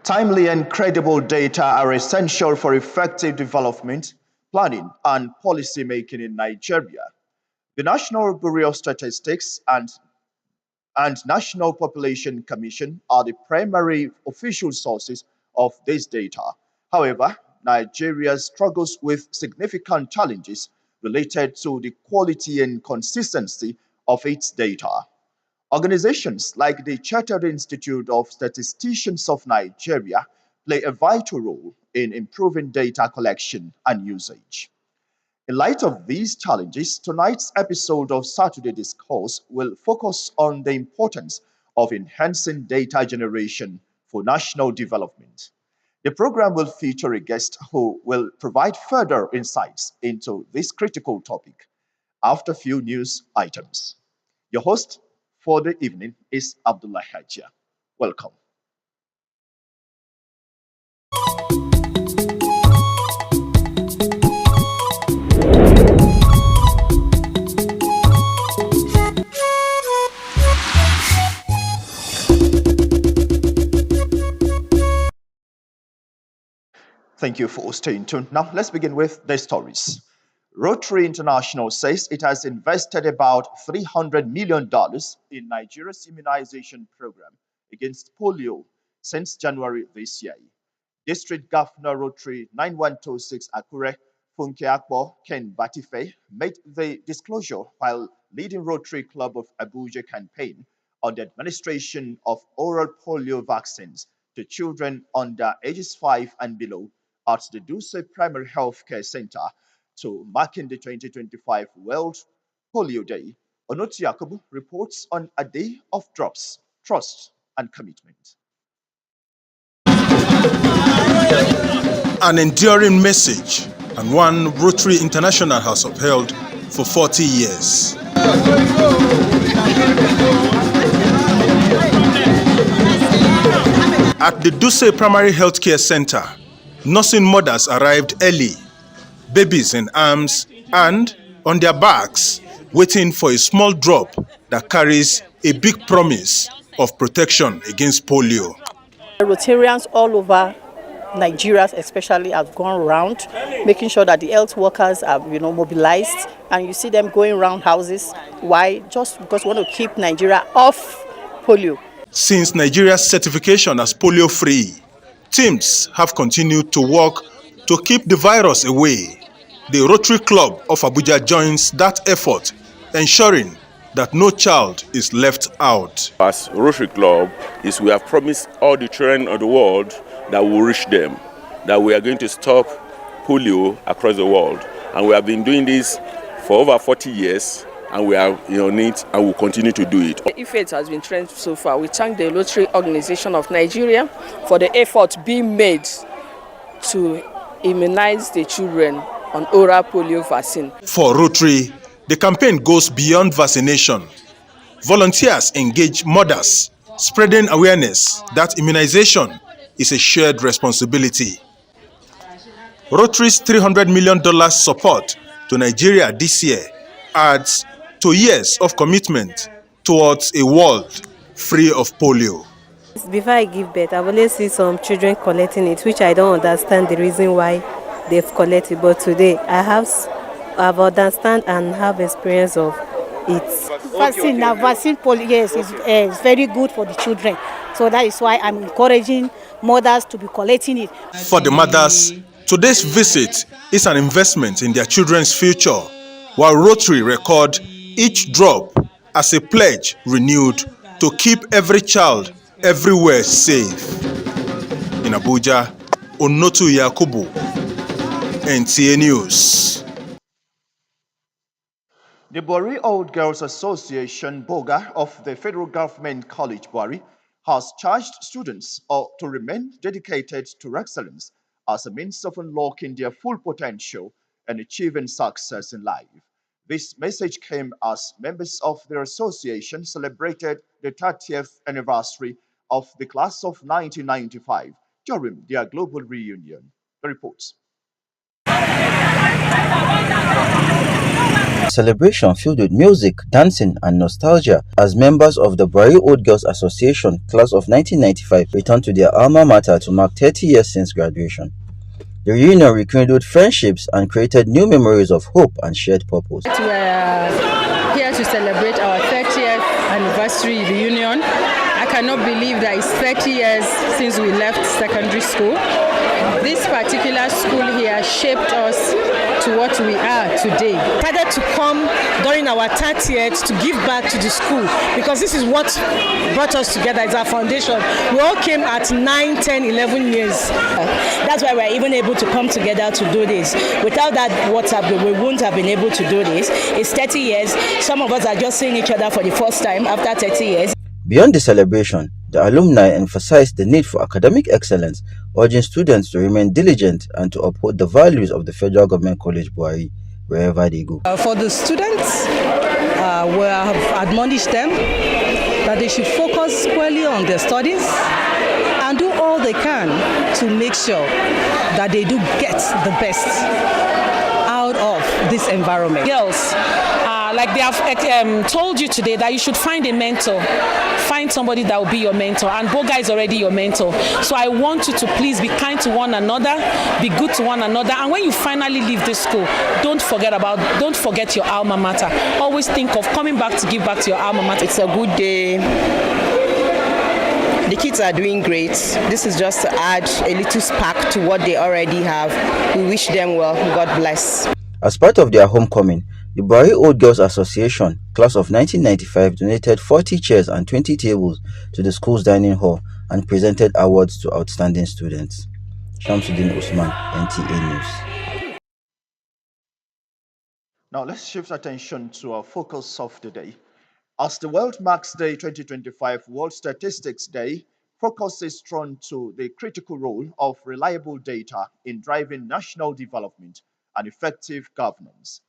Timely and credible data are essential for effective development, planning, and policy making in Nigeria. The National Bureau of Statistics and National Population Commission are the primary official sources of this data. However, Nigeria struggles with significant challenges related to the quality and consistency of its data. Organizations like the Chartered Institute of Statisticians of Nigeria play a vital role in improving data collection and usage. In light of these challenges, tonight's episode of Saturday Discourse will focus on the importance of enhancing data generation for national development. The program will feature a guest who will provide further insights into this critical topic after a few news items. Your host for the evening is Abdullah Hajia. Welcome. Thank you for staying tuned. Now, let's begin with the stories. Rotary International says it has invested about $300 million in Nigeria's immunization program against polio since January this year. District Governor Rotary 9126 Akure Funke Akpo Ken Batife made the disclosure while leading Rotary Club of Abuja campaign on the administration of oral polio vaccines to children under ages 5 and below at the Duse Primary Health Care Center to marking the 2025 World Polio Day. Onotu Yakubu reports on a day of drops, trust, and commitment. An enduring message and one Rotary International has upheld for 40 years. At the Duse Primary Health Care Center, nursing mothers arrived early, babies in arms and on their backs, waiting for a small drop that carries a big promise of protection against polio. Rotarians all over Nigeria especially have gone around, making sure that the health workers are mobilized, and you see them going around houses. Why? Just because we want to keep Nigeria off polio. Since Nigeria's certification as polio-free, teams have continued to work to keep the virus away. The Rotary Club of Abuja joins that effort, ensuring that no child is left out. As Rotary Club, we have promised all the children of the world that we will reach them, that we are going to stop polio across the world. And we have been doing this for over 40 years, and we are on it and will continue to do it. The effort has been trained so far. We thank the Rotary Organization of Nigeria for the effort being made to immunize the children on oral polio vaccine. For Rotary, the campaign goes beyond vaccination. Volunteers engage mothers, spreading awareness that immunization is a shared responsibility. Rotary's $300 million support to Nigeria this year adds to years of commitment towards a world free of polio. Before I give birth, I've always seen some children collecting it, which I don't understand the reason why they've collected. But today, I've understand and have experience of it. Vaccine polio, yes, is very good for the children. So that is why I'm encouraging mothers to be collecting it. For the mothers, today's visit is an investment in their children's future, while Rotary record each drop as a pledge renewed to keep every child everywhere safe. In Abuja, Onotu Yakubu, NTA News. The Buari Old Girls Association, BOGA, of the Federal Government College Buari, has charged students to remain dedicated to excellence as a means of unlocking their full potential and achieving success in life. This message came as members of their association celebrated the 30th anniversary of the class of 1995 during their global reunion. The reports. celebration filled with music, dancing, and nostalgia as members of the Buhari Old Girls Association, class of 1995, returned to their alma mater to mark 30 years since graduation. The reunion rekindled friendships and created new memories of hope and shared purpose. We are here to celebrate our 30th anniversary reunion. I cannot believe that it's 30 years since we left secondary school. This particular school here shaped us to what we are today. Decided to come during our 30th to give back to the school because this is what brought us together. It's our foundation. We all came at 9, 10, 11 years. That's why we're even able to come together to do this. Without that WhatsApp, we wouldn't have been able to do this. It's 30 years. Some of us are just seeing each other for the first time after 30 years. Beyond the celebration, the alumni emphasized the need for academic excellence, urging students to remain diligent and to uphold the values of the Federal Government College Buhari wherever they go. For the students, we have admonished them that they should focus squarely on their studies and do all they can to make sure that they do get the best out of this environment. Girls, like they have told you today, that you should find a mentor. Find somebody that will be your mentor, and Boga is already your mentor. So I want you to please be kind to one another, be good to one another, and when you finally leave this school, don't forget your alma mater. Always think of coming back to give back to your alma mater. It's a good day. The kids are doing great. This is just to add a little spark to what they already have. We wish them well. God bless. As part of their homecoming, the Buhari Old Girls Association, class of 1995, donated 40 chairs and 20 tables to the school's dining hall and presented awards to outstanding students. Shamsuddin Usman, NTA News. Now let's shift attention to our focus of the day. As the World Marks Day 2025 World Statistics Day, focus is drawn to the critical role of reliable data in driving national development and effective governance.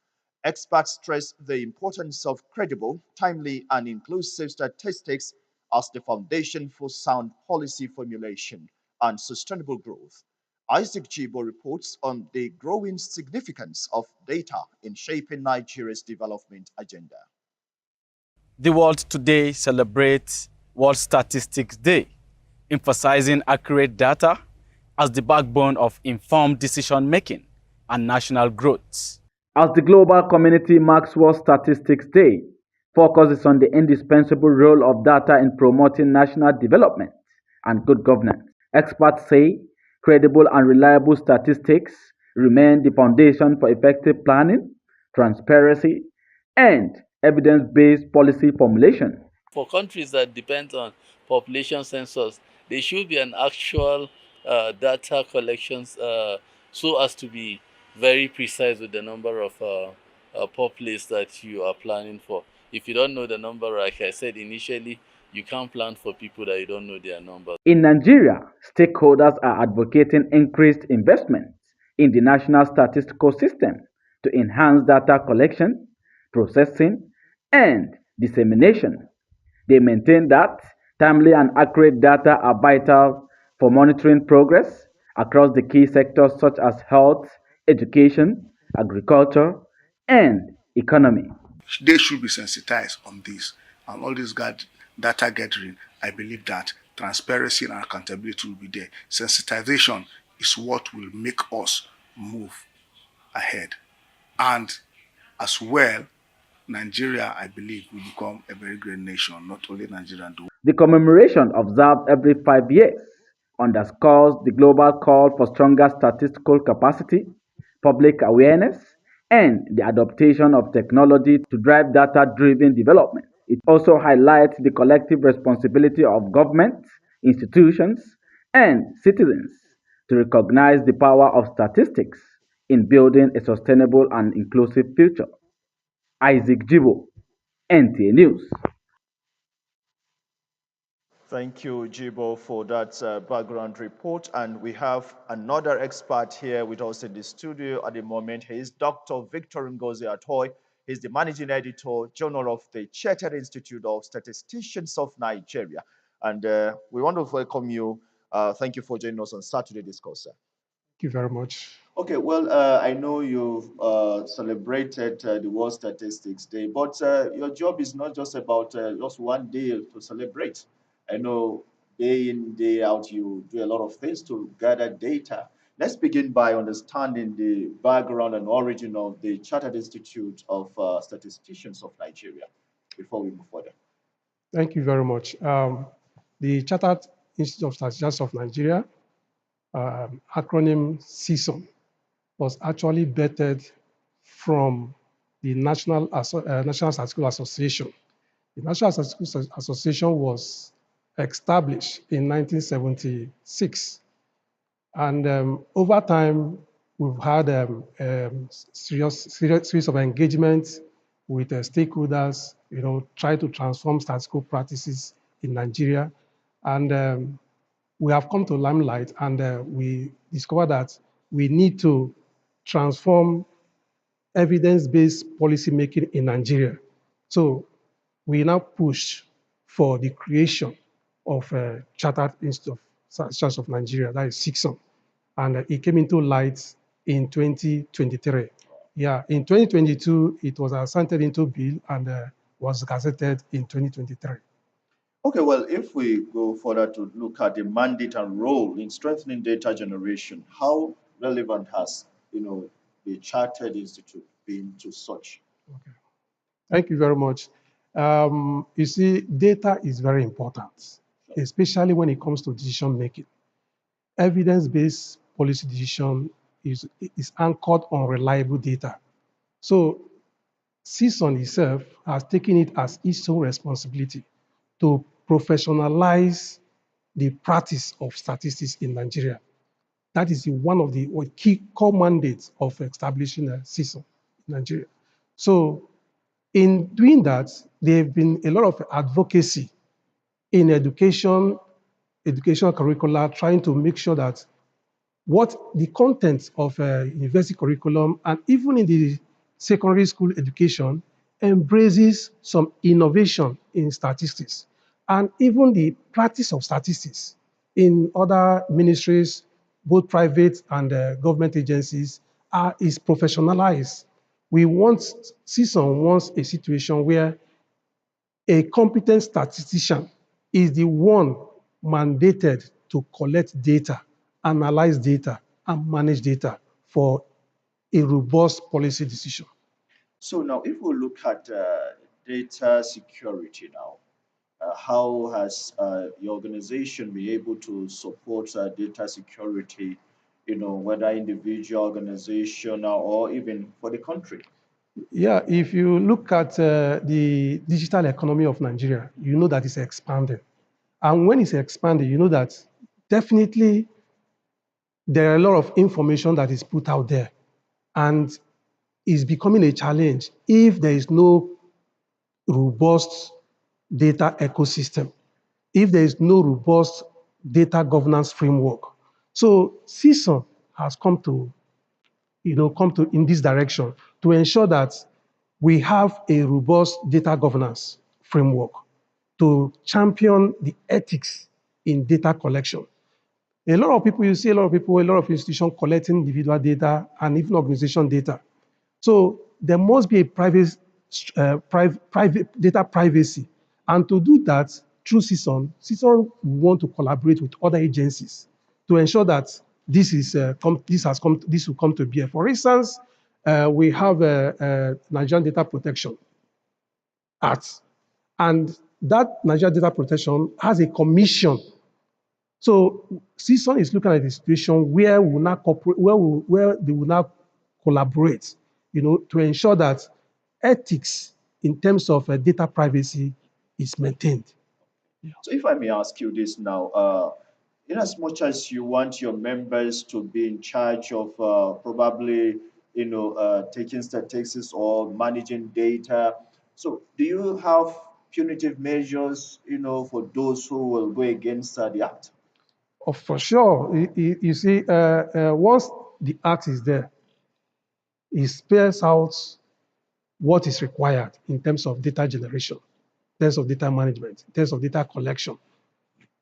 Experts stress the importance of credible, timely, and inclusive statistics as the foundation for sound policy formulation and sustainable growth. Isaac Jibo reports on the growing significance of data in shaping Nigeria's development agenda. The world today celebrates World Statistics Day, emphasizing accurate data as the backbone of informed decision-making and national growth. As the global community marks World Statistics Day, focus is on the indispensable role of data in promoting national development and good governance. Experts say credible and reliable statistics remain the foundation for effective planning, transparency, and evidence-based policy formulation. For countries that depend on population census, there should be an actual data collections so as to be very precise with the number of populace that you are planning for. If you don't know the number, like I said initially, you can't plan for people that you don't know their numbers. In Nigeria, stakeholders are advocating increased investment in the national statistical system to enhance data collection, processing, and dissemination. They maintain that timely and accurate data are vital for monitoring progress across the key sectors such as health, education, agriculture, and economy. They should be sensitized on this. And all this data gathering, I believe that transparency and accountability will be there. Sensitization is what will make us move ahead. And as well, Nigeria, I believe, will become a very great nation, not only Nigeria. The commemoration observed every 5 years underscores the global call for stronger statistical capacity, public awareness, and the adaptation of technology to drive data-driven development. It also highlights the collective responsibility of governments, institutions, and citizens to recognize the power of statistics in building a sustainable and inclusive future. Isaac Jibo, NTA News. Thank you, Jibo, for that background report. And we have another expert here with us in the studio at the moment. He is Dr. Victor Ngozi Atoy. He's the managing editor, Journal of the Chartered Institute of Statisticians of Nigeria. And we want to welcome you. Thank you for joining us on Saturday Discourse, sir. Thank you very much. Okay, well, I know you've celebrated the World Statistics Day, but your job is not just about just one day to celebrate. I know day in, day out, you do a lot of things to gather data. Let's begin by understanding the background and origin of the Chartered Institute of Statisticians of Nigeria before we move further. Thank you very much. The Chartered Institute of Statisticians of Nigeria, acronym CISON, was actually bettered from the National Statistical Association. The National Statistical Association was established in 1976. And over time, we've had series of engagements with stakeholders, try to transform statistical practices in Nigeria. And we have come to limelight, and we discovered that we need to transform evidence-based policy making in Nigeria. So we now push for the creation of a Chartered Institute of Statisticians of Nigeria, that is CICSON. And it came into light in 2023. Yeah, in 2022, it was assented into bill and was gazetted in 2023. Okay, well, if we go further to look at the mandate and role in strengthening data generation, how relevant has the Chartered Institute been to such? Thank you very much. You see, data is very important, especially when it comes to decision making. Evidence-based policy decision is anchored on reliable data. So CISON itself has taken it as its own responsibility to professionalize the practice of statistics in Nigeria. That is one of the key core mandates of establishing a CISON in Nigeria. So in doing that, there have been a lot of advocacy in educational curricula, trying to make sure that what the content of a university curriculum and even in the secondary school education embraces some innovation in statistics. And even the practice of statistics in other ministries, both private and government agencies, is professionalized. CISON wants a situation where a competent statistician is the one mandated to collect data, analyze data, and manage data for a robust policy decision. So now, if we look at data security now, how has your organization been able to support data security, whether individual, organizational, or even for the country? Yeah, if you look at the digital economy of Nigeria, you know that it's expanding. And when it's expanding, you know that definitely there are a lot of information that is put out there and is becoming a challenge if there is no robust data ecosystem, if there is no robust data governance framework. So CISON has come to in this direction to ensure that we have a robust data governance framework to champion the ethics in data collection. A lot of people, you see a lot of institutions collecting individual data and even organization data. So there must be a private data privacy. And to do that, through CISON want to collaborate with other agencies to ensure that this will come to bear. For instance, we have a Nigerian Data Protection Act, and that Nigerian Data Protection has a commission. So CISON is looking at a situation where we will not cooperate, where they will not collaborate, to ensure that ethics in terms of data privacy is maintained. So if I may ask you this now, in as much as you want your members to be in charge of probably, taking statistics or managing data, so do you have punitive measures, for those who will go against the act? Oh, for sure. You see, once the act is there, it spells out what is required in terms of data generation, in terms of data management, in terms of data collection.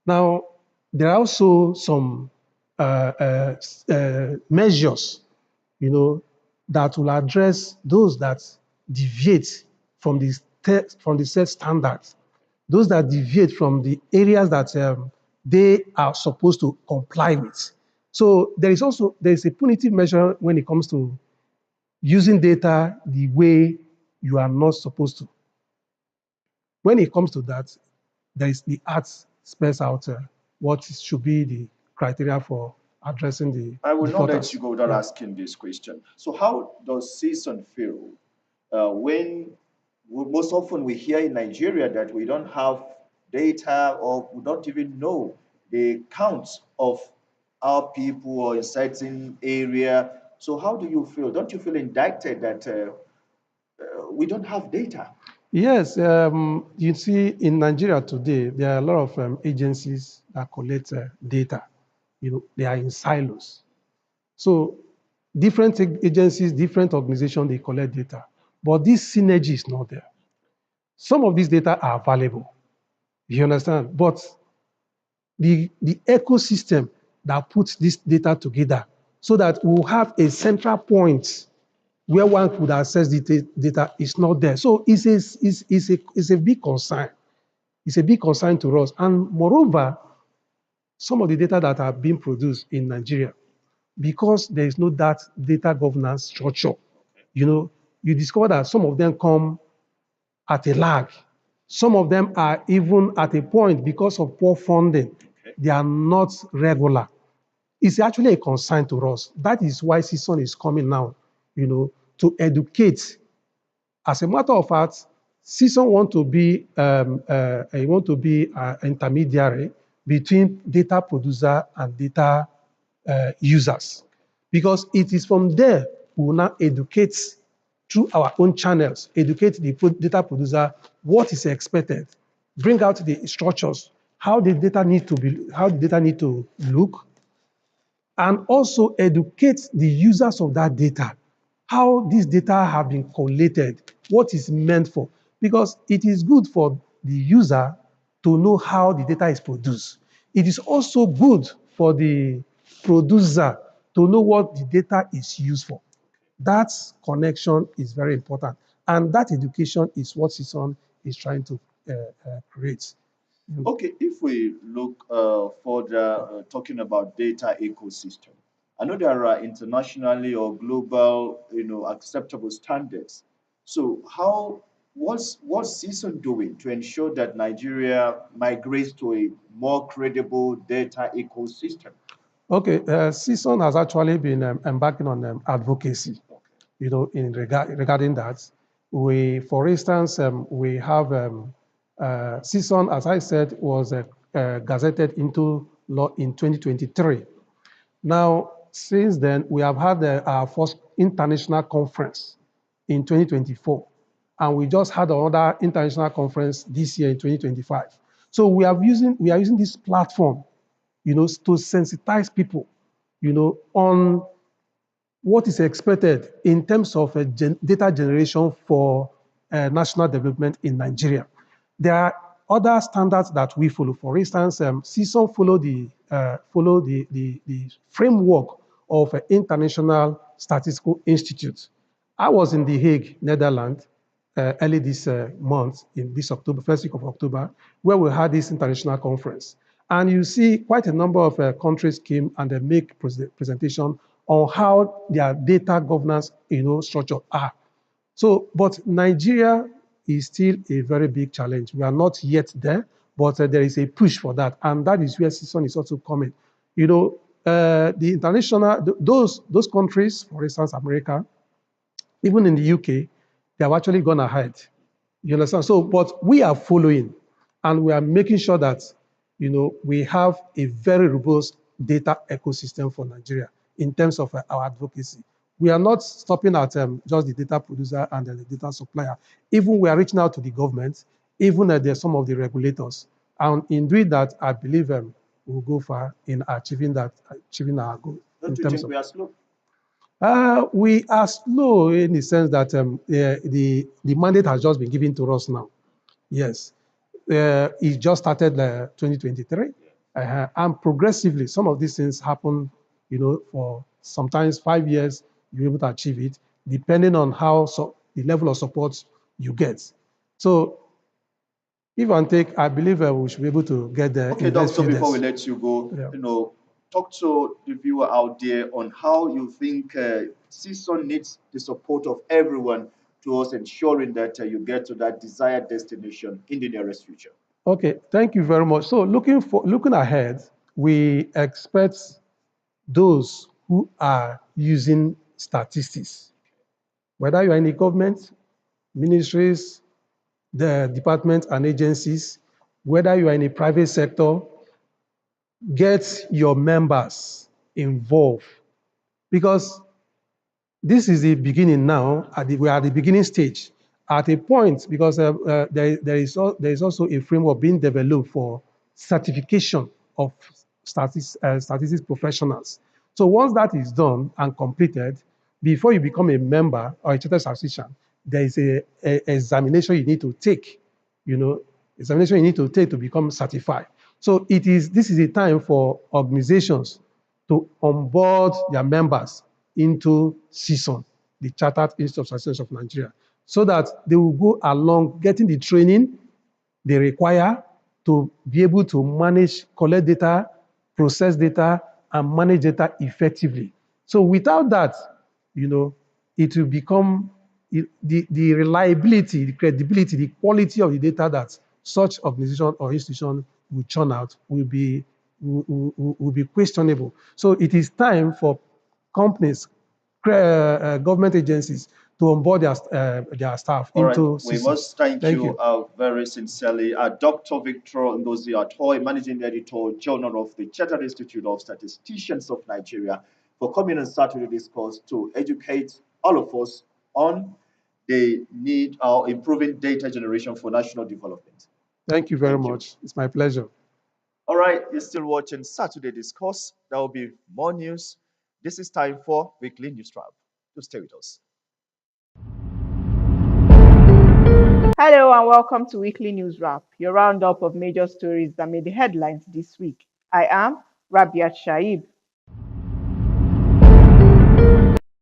Now, there are also some measures, that will address those that deviate from from the set standards, those that deviate from the areas that they are supposed to comply with. So there is a punitive measure when it comes to using data the way you are not supposed to. When it comes to that, there is the arts spells out what should be the criteria for addressing the I will not let defaulters. you go without Yeah. asking this question. So, how does season feel when most often we hear in Nigeria that we don't have data or we don't even know the counts of our people or in certain area? So, how do you feel? Don't you feel indicted that we don't have data? Yes, you see, in Nigeria today, there are a lot of agencies that collect data. They are in silos. So different agencies, different organizations, they collect data. But this synergy is not there. Some of these data are valuable. You understand? But the ecosystem that puts this data together so that we'll have a central point where one could access the data is not there. So it's a big concern. It's a big concern to us. And moreover, some of the data that are being produced in Nigeria, because there is no that data governance structure, you discover that some of them come at a lag. Some of them are even at a point because of poor funding. They are not regular. It's actually a concern to us. That is why season is coming now, to educate. As a matter of fact, CSON want to be an intermediary between data producer and data users, because it is from there we will now educate through our own channels, educate the data producer what is expected, bring out the structures, how the data need to look, and also educate the users of that data, how this data have been collated, what is meant for. Because it is good for the user to know how the data is produced. It is also good for the producer to know what the data is used for. That connection is very important. And that education is what CISON is trying to create. Okay, if we look further, talking about data ecosystem, I know there are internationally or global, acceptable standards. So, what's CISON doing to ensure that Nigeria migrates to a more credible data ecosystem? Okay, CISON has actually been embarking on advocacy, regarding that. For instance, we have CISON, as I said, was gazetted into law in 2023. Now, since then, we have had our first international conference in 2024, and we just had another international conference this year in 2025. So we are using this platform, to sensitize people, on what is expected in terms of data generation for national development in Nigeria. There are other standards that we follow. For instance, CISON follow the framework of International Statistical Institute. I was in The Hague, Netherlands, early this month, in this October, first week of October, where we had this international conference. And you see quite a number of countries came and they make presentation on how their data governance, structure are. So, but Nigeria is still a very big challenge. We are not yet there, but there is a push for that, and that is where CISON is also coming. The international, those countries, for instance, America, even in the UK, they have actually gone ahead. You understand? So, but we are following, and we are making sure that, we have a very robust data ecosystem for Nigeria in terms of our advocacy. We are not stopping at just the data producer and the data supplier. Even we are reaching out to the government, even there's some of the regulators. And in doing that, I believe we'll go far in achieving our goal. Don't you think we are slow? We are slow in the sense that the mandate has just been given to us now. Yes. It just started 2023. And progressively, some of these things happen, for sometimes 5 years, you're able to achieve it, depending on how the level of support you get. So, give and take, I believe we should be able to get there Okay, in the next doctor, few before we days. let you go, Yeah. talk to the viewer out there on how you think CSUN needs the support of everyone towards ensuring that you get to that desired destination in the nearest future. Okay, thank you very much. So looking ahead, we expect those who are using statistics, whether you are in the government, ministries, the departments and agencies, whether you are in the private sector, get your members involved, because this is the beginning now. We are at the beginning stage. At a point, because there is also a framework being developed for certification of statistics professionals. So once that is done and completed, before you become a member or a chartered statistician, there is a examination you need to take. Examination you need to take to become certified. So this is a time for organizations to onboard their members into CSUN, the Chartered Institute of Statistics of Nigeria, so that they will go along getting the training they require to be able to manage, collect data, process data, and manage data effectively. So without that, it will become the reliability, the credibility, the quality of the data that such organization or institution will churn out will be questionable. So it is time for companies, government agencies to onboard their staff All right, into we CSUN. must thank Thank you you. very sincerely. Dr. Victor Ngozi Atoy, Managing Editor, Journal of the Chartered Institute of Statisticians of Nigeria, for coming on Saturday Discourse to educate all of us on the need of improving data generation for national development. Thank you very Thank you. much. It's my pleasure. All right, you're still watching Saturday Discourse. There will be more news. This is time for Weekly News Wrap. To stay with us. Hello and welcome to Weekly News Wrap, your roundup of major stories that made the headlines this week. I am Rabiat Shaib.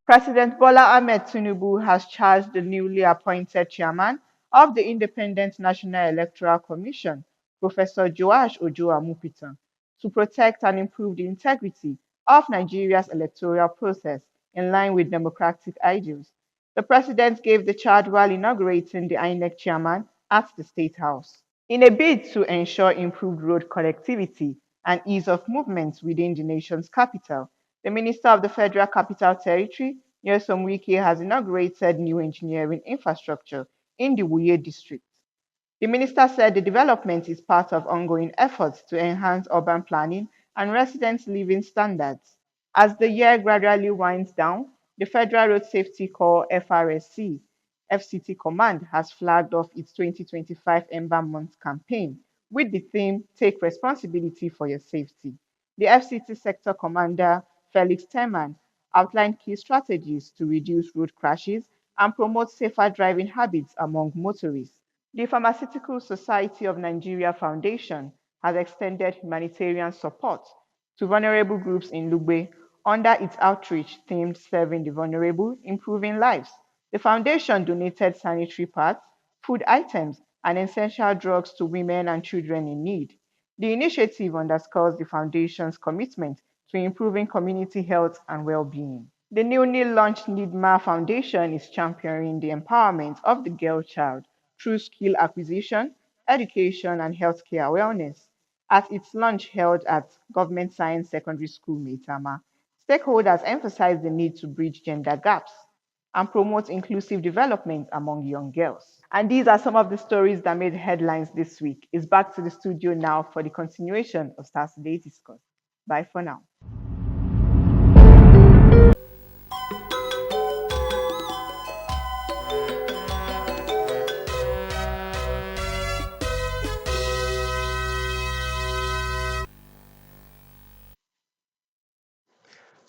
President Bola Ahmed Tinubu has charged the newly appointed chairman of the Independent National Electoral Commission, Professor Joash Ojo Amupitan, to protect and improve the integrity of Nigeria's electoral process in line with democratic ideals. The president gave the charge while inaugurating the INEC chairman at the State House. In a bid to ensure improved road connectivity and ease of movement within the nation's capital, the Minister of the Federal Capital Territory, Nyesom Wike, has inaugurated new engineering infrastructure in the Wuye district. The minister said the development is part of ongoing efforts to enhance urban planning and residents' living standards. As the year gradually winds down, the Federal Road Safety Corps (FRSC) FCT Command has flagged off its 2025 Ember Month campaign with the theme Take Responsibility for Your Safety. The FCT Sector Commander, Felix Teman, outlined key strategies to reduce road crashes and promote safer driving habits among motorists. The Pharmaceutical Society of Nigeria Foundation has extended humanitarian support to vulnerable groups in Lugbe under its outreach themed Serving the Vulnerable, Improving Lives. The foundation donated sanitary pads, food items, and essential drugs to women and children in need. The initiative underscores the foundation's commitment to improving community health and well-being. The newly launched NIDMA Foundation is championing the empowerment of the girl child through skill acquisition, education, and healthcare awareness. At its launch held at Government Science Secondary School, Maitama, stakeholders emphasized the need to bridge gender gaps and promote inclusive development among young girls. And these are some of the stories that made headlines this week. It's back to the studio now for the continuation of Saturday Discourse. Bye for now.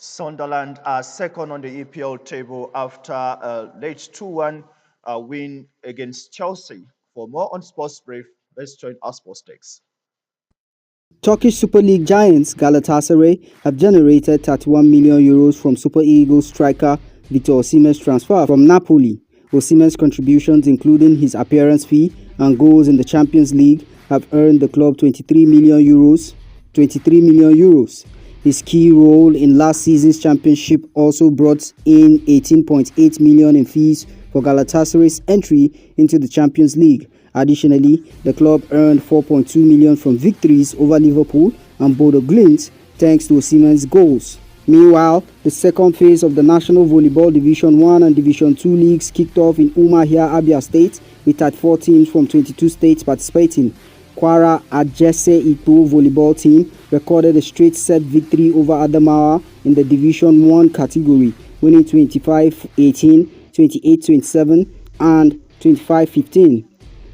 Sunderland are second on the EPL table after a late 2-1 win against Chelsea. For more on Sports Brief, let's join our Sports Takes. Turkish Super League giants Galatasaray have generated 31 million euros from Super Eagles striker Victor Osimhen's transfer from Napoli. Osimhen's contributions, including his appearance fee and goals in the Champions League, have earned the club 23 million euros. 23 million euros. His key role in last season's championship also brought in 18.8 million in fees for Galatasaray's entry into the Champions League. Additionally, the club earned 4.2 million from victories over Liverpool and Bodo Glimt thanks to Osimhen's goals. Meanwhile, the second phase of the National Volleyball Division 1 and Division 2 leagues kicked off in Umuahia, Abia State, with 34 teams from 22 states participating. Kwara Ajese Ito volleyball team recorded a straight set victory over Adamawa in the Division 1 category, winning 25-18, 28-27 and 25-15.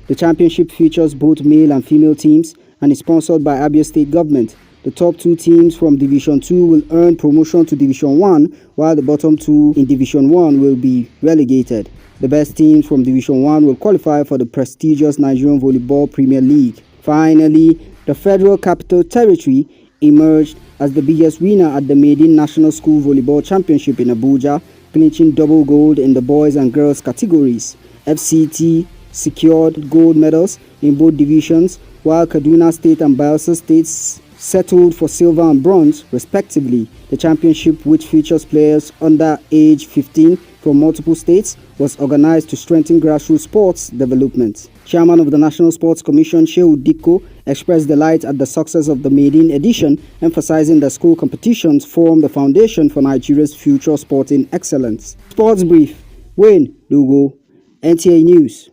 The championship features both male and female teams and is sponsored by Abia State Government. The top two teams from Division 2 will earn promotion to Division 1, while the bottom two in Division 1 will be relegated. The best teams from Division 1 will qualify for the prestigious Nigerian Volleyball Premier League. Finally, the Federal Capital Territory emerged as the biggest winner at the Maiden National School Volleyball Championship in Abuja, clinching double gold in the boys and girls categories. FCT secured gold medals in both divisions, while Kaduna State and Bayelsa States settled for silver and bronze, respectively. The championship, which features players under age 15 from multiple states, was organized to strengthen grassroots sports development. Chairman of the National Sports Commission, Shehu Dikko, expressed delight at the success of the maiden edition, emphasizing that school competitions form the foundation for Nigeria's future sporting excellence. Sports Brief, Wayne Lugo, NTA News.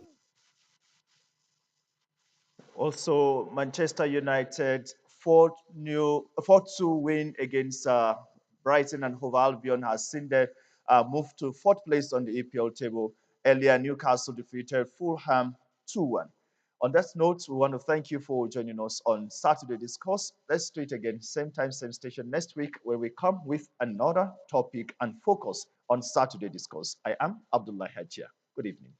Also, Manchester United 4-2 win against Brighton and Hove Albion has seen them move to fourth place on the EPL table. Earlier, Newcastle defeated Fulham 2-1. On that note, we want to thank you for joining us on Saturday Discourse. Let's do it again, same time, same station next week, where we come with another topic and focus on Saturday Discourse. I am Abdullah Hajia. Good evening.